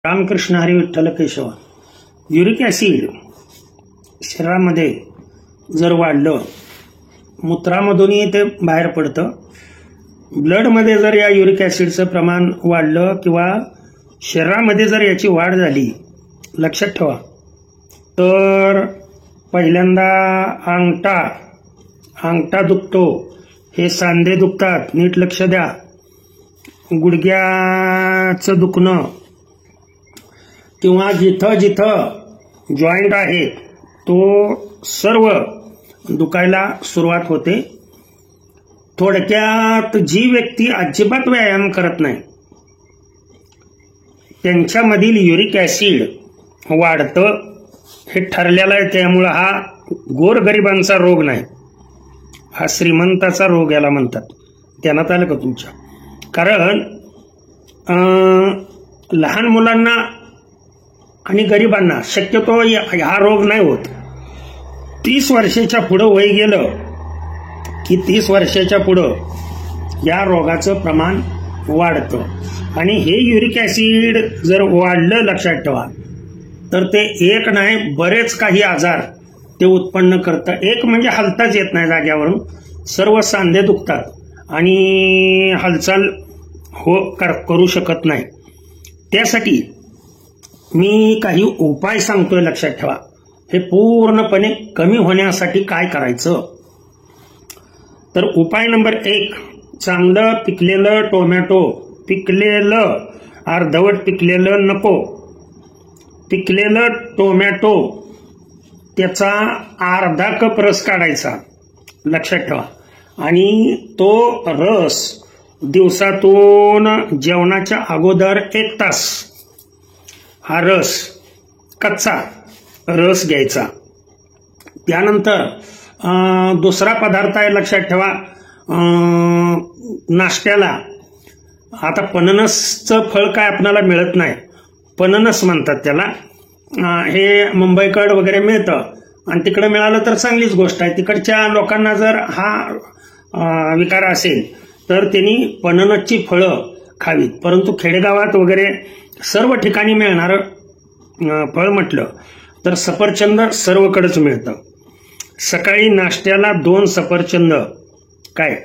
Ramakrishna Hari Vitthal Keshav. Uric acid शरीरामध्ये जर वाढलं, मूत्रामधूनही ते बाहेर पडतं. ब्लडमध्ये जर या युरिक ॲसिडचं प्रमाण वाढलं किंवा शरीरामध्ये जर याची वाढ झाली, लक्षात ठेवा, तर पहिल्यांदा अंगठा दुखतो, हे सांधे दुखतात, नीट लक्ष द्या. गुडघ्याचं दुखणं किंवा जिथं जिथं जॉईंट आहे तो सर्व दुखायला सुरुवात होते. थोडक्यात जी व्यक्ती अजिबात व्यायाम करत नाही त्यांच्यामधील युरिक ॲसिड वाढतं, हे ठरलेलं आहे. त्यामुळं हा गोरगरिबांचा रोग नाही, हा श्रीमंताचा रोग याला म्हणतात. ध्यानात आलं का तुमच्या? कारण लहान मुलांना आणि गरिबांना शक्यतो हा रोग नाही होत. 30 वर्षाच्या पुढं वय गेलं की 30 वर्षाच्या पुढं या रोगाचं प्रमाण वाढतं. आणि हे युरिक ॲसिड जर वाढलं, लक्षात ठेवा, तर ते एक नाही बरेच काही आजार ते उत्पन्न करतं. एक म्हणजे हलताच येत नाही जाग्यावरून, सर्व सांधे दुखतात आणि हालचाल करू शकत नाही. त्यासाठी मी काही उपाय सांगतोय, लक्षात ठेवा. हे पूर्णपणे कमी होण्यासाठी काय करायचं, तर उपाय नंबर 1, चांगलं पिकलेलं टोमॅटो, पिकलेलं, अर्धवट पिकलेलं नको, पिकलेलं टोमॅटो त्याचा अर्धा कप रस काढायचा, लक्षात ठेवा. आणि तो रस दिवसातून जेवणाच्या अगोदर 1 तास हा रस, कच्चा रस घ्यायचा. त्यानंतर दुसरा पदार्थ आहे, लक्षात ठेवा, नाश्त्याला. आता पननसचं फळ काय आपल्याला मिळत नाही, पननस म्हणतात त्याला. हे मुंबईकड वगैरे मिळतं आणि तिकडे मिळालं तर चांगलीच गोष्ट आहे. तिकडच्या लोकांना जर हा विकार असेल तर त्यांनी पननसची फळं खावीत. परंतु खेडेगावात वगैरे सर्व ठिकाणी मिळणारं फळ म्हटलं तर सफरचंद सर्वकडेच मिळतं. सकाळी नाश्त्याला 2 सफरचंद काय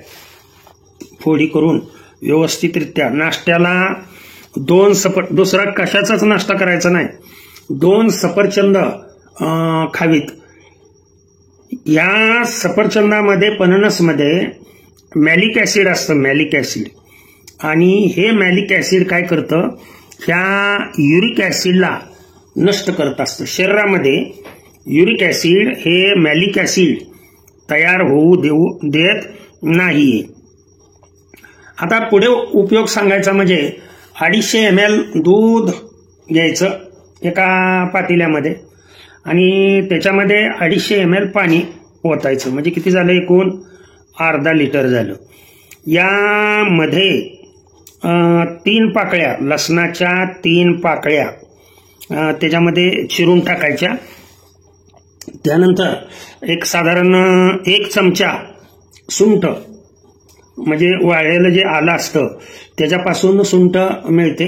फोडी करून व्यवस्थितरित्या नाश्त्याला 2 दुसरा कशाचाच नाश्ता करायचा नाही, 2 सफरचंद खावीत. या सफरचंदामध्ये, पननसमध्ये मॅलिक ॲसिड असतं, मॅलिक ॲसिड. आणि हे मॅलिक ॲसिड काय करतं, ह्या युरिक ॲसिडला नष्ट करत असतं. शरीरामध्ये युरिक ॲसिड हे मॅलिक ॲसिड तयार होऊ देत नाही. आता पुढे उपयोग सांगायचा म्हणजे 250 ml दूध घ्यायचं एका पातेल्यामध्ये आणि त्याच्यामध्ये 250 ml पाणी ओतायचं. म्हणजे किती झालं, एकूण अर्धा लिटर झालं. यामध्ये 3 पाकळ्या लसणाच्या, 3 पाकळ्या त्याच्यामध्ये चिरून टाकायच्या. त्यानंतर एक साधारण 1 चमचा सुंठ, म्हणजे वाळलेलं जे आलं असतं त्याच्यापासून सुंठ मिळते,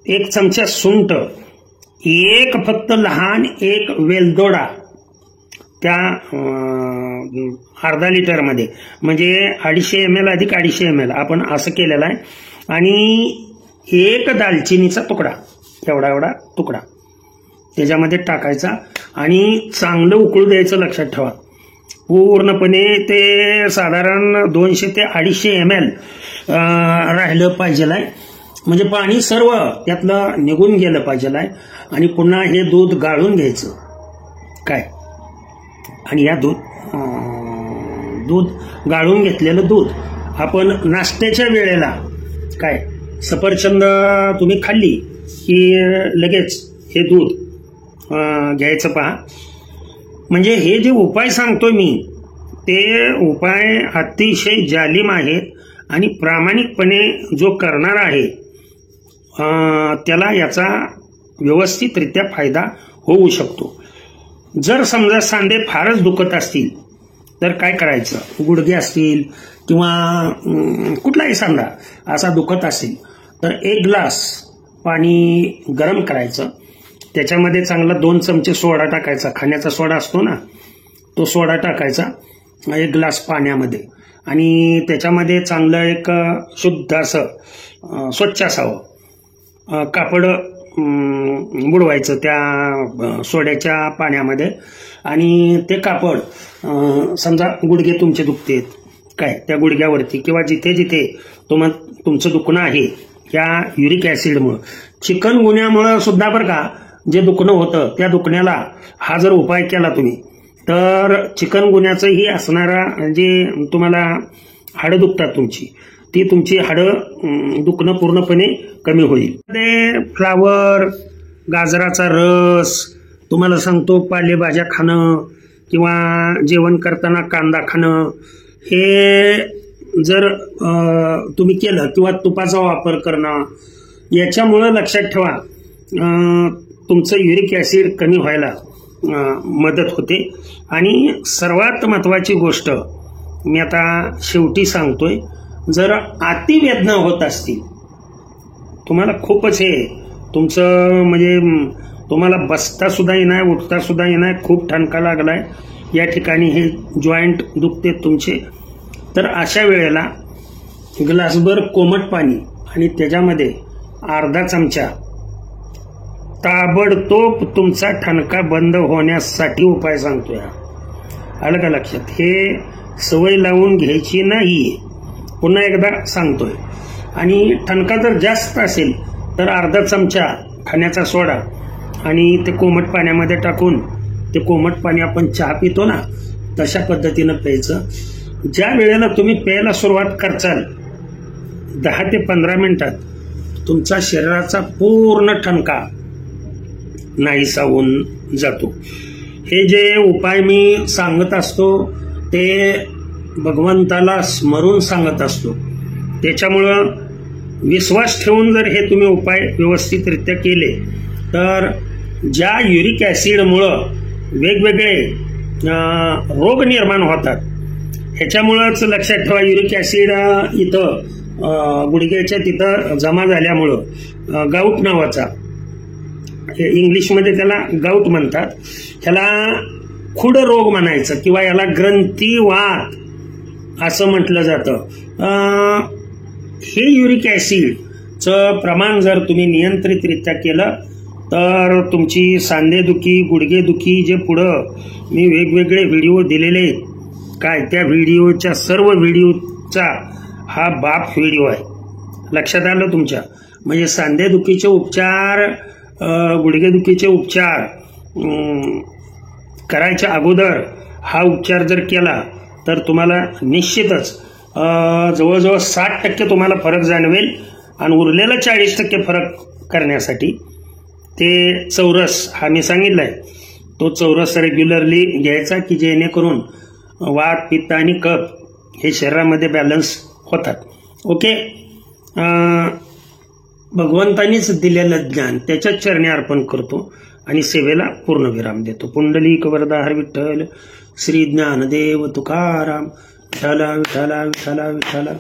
एक चमचा सुंठ, फक्त लहान एक वेलदोडा त्या अर्धा लिटरमध्ये, म्हणजे 250 ml अधिक 250 ml आपण असं केलेलं आहे. आणि 1 दालचिनीचा तुकडा, एवढा तुकडा त्याच्यामध्ये टाकायचा आणि चांगलं उकळू द्यायचं. लक्षात ठेवा, पूर्णपणे ते साधारण 200 ते 250 ml राहिलं पाहिजे आहे, म्हणजे पाणी सर्व त्यातलं निघून गेलं पाहिजे आहे. आणि पुन्हा हे दूध गाळून घ्यायचं काय. आणि या दूध गाळून घेतलेलं दूध आपण नाश्त्याच्या वेळेला काय, सफरचंद तुम्ही खाल्ली की लगेच हे दूध घ्यायचं. पहा, म्हणजे हे जे उपाय सांगतोय मी, ते उपाय अतिशय जालिम आहेत आणि प्रामाणिकपणे जो करणार आहे त्याला याचा व्यवस्थितरित्या फायदा होऊ शकतो. जर समजा सांधे फारच दुखत असतील तर काय करायचं, गुडघे असतील किंवा कुठलाही सांधा असा दुखत असेल तर 1 ग्लास पाणी गरम करायचं, त्याच्यामध्ये चांगला 2 चमचे सोडा टाकायचा, खाण्याचा सोडा असतो ना तो सोडा टाकायचा 1 ग्लास पाण्यामध्ये, आणि त्याच्यामध्ये चांगलं एक शुद्ध असं स्वच्छ असावं कापड बुडवायचं त्या सोड्याच्या पाण्यामध्ये, आणि ते कापड समजा गुडघे तुमचे दुखतेत काय त्या गुडघ्यावरती किंवा जिथे जिथे तुमचं दुखणं आहे या युरिक ॲसिडमुळं, चिकनगुन्यामुळं सुद्धा बरं का जे दुखणं होतं त्या दुखण्याला हा जर उपाय केला तुम्ही तर चिकनगुन्याचंही असणारा जे तुम्हाला हाडं दुखतात ती तुमची हाडं दुखणं पूर्णपणे कमी होईल. ते फ्लावर, गाजराचा रस, तुम्हाला सांगतो पालेभाज्या खाणं किंवा जेवण करताना कांदा खाणं, हे जर तुम्ही केलं किंवा तुपाचा वापर करणं, याच्यामुळं लक्षात ठेवा तुमचं युरिक ॲसिड कमी व्हायला मदत होते. आणि सर्वात महत्त्वाची गोष्ट मी आता शेवटी सांगतोय, जर अतिवेदना होत असतील, तुम्हाला खूपच हे तुमचं म्हणजे तुम्हाला बसता सुद्धा येणार, उठता सुद्धा येणार, खूप ठणका लागलाय, या ठिकाणी हे जॉईंट दुखते तुमचे, तर अशा वेळेला ग्लासभर कोमट पाणी आणि त्याच्यामध्ये अर्धा चमचा ताबडतोब तुमचा ठणका बंद होण्यासाठी उपाय सांगतोय. आलं का लक्षात? हे सवय लावून घ्यायची नाही, पुन्हा एकदा सांगतोय. आणि ठणका जर जास्त असेल तर अर्धा चमचा खाण्याचा सोडा आणि ते कोमट पाण्यामध्ये टाकून, ते कोमट पाणी आपण चहा पितो ना तशा पद्धतीनं प्यायचं. ज्या वेळेला तुम्ही प्यायला सुरुवात करचाल 10 ते 15 मिनिटात तुमचा शरीराचा पूर्ण ठणका नाहीसा होऊन जातो. हे जे उपाय मी सांगत असतो ते भगवंताला स्मरून सांगत असतो, त्याच्यामुळं विश्वास ठेवून जर हे तुम्ही उपाय व्यवस्थितरित्या केले तर ज्या युरिक ॲसिडमुळं वेगवेगळे रोग निर्माण होतात, ह्याच्यामुळंच लक्षात ठेवा युरिक ॲसिड इथं गुडघ्याच्या तिथं जमा झाल्यामुळं गाऊट नावाचा, इंग्लिशमध्ये त्याला गाऊट म्हणतात, ह्याला खुड रोग म्हणायचं किंवा याला ग्रंथीवात असं म्हटलं जातं. हे युरिक ॲसिडचं प्रमाण जर तुम्ही नियंत्रितरित्या केलं तर तुमची सांधेदुखी, गुडघेदुखी, जे पुढं मी वेगवेगळे व्हिडिओ दिलेले काय त्या व्हिडिओच्या सर्व व्हिडिओचा हा बाप व्हिडिओ आहे. लक्षात आलं तुमच्या? म्हणजे सांधेदुखीचे उपचार, गुडघेदुखीचे उपचार करायच्या अगोदर हा उपचार जर केला तर तुम्हाला निश्चितच जवळजवळ 60% तुम्हाला फरक जाणवेल. आणि उरलेला 40% फरक करण्यासाठी ते चौरस हा मी सांगितलाय, तो चौरस रेग्युलरली घ्यायचा की जेणेकरून वात, पित्त आणि कफ हे शरीरामध्ये बॅलन्स होतात. ओके, भगवंतानीच दिलेलं ज्ञान त्याच्याच चरणी अर्पण करतो आणि सेवेला पूर्ण विराम देतो. पुंडलिक वरदा हर विठ्ठल, श्री ज्ञानदेव तुकाराम, विठाला विठाला विठाला विठाला.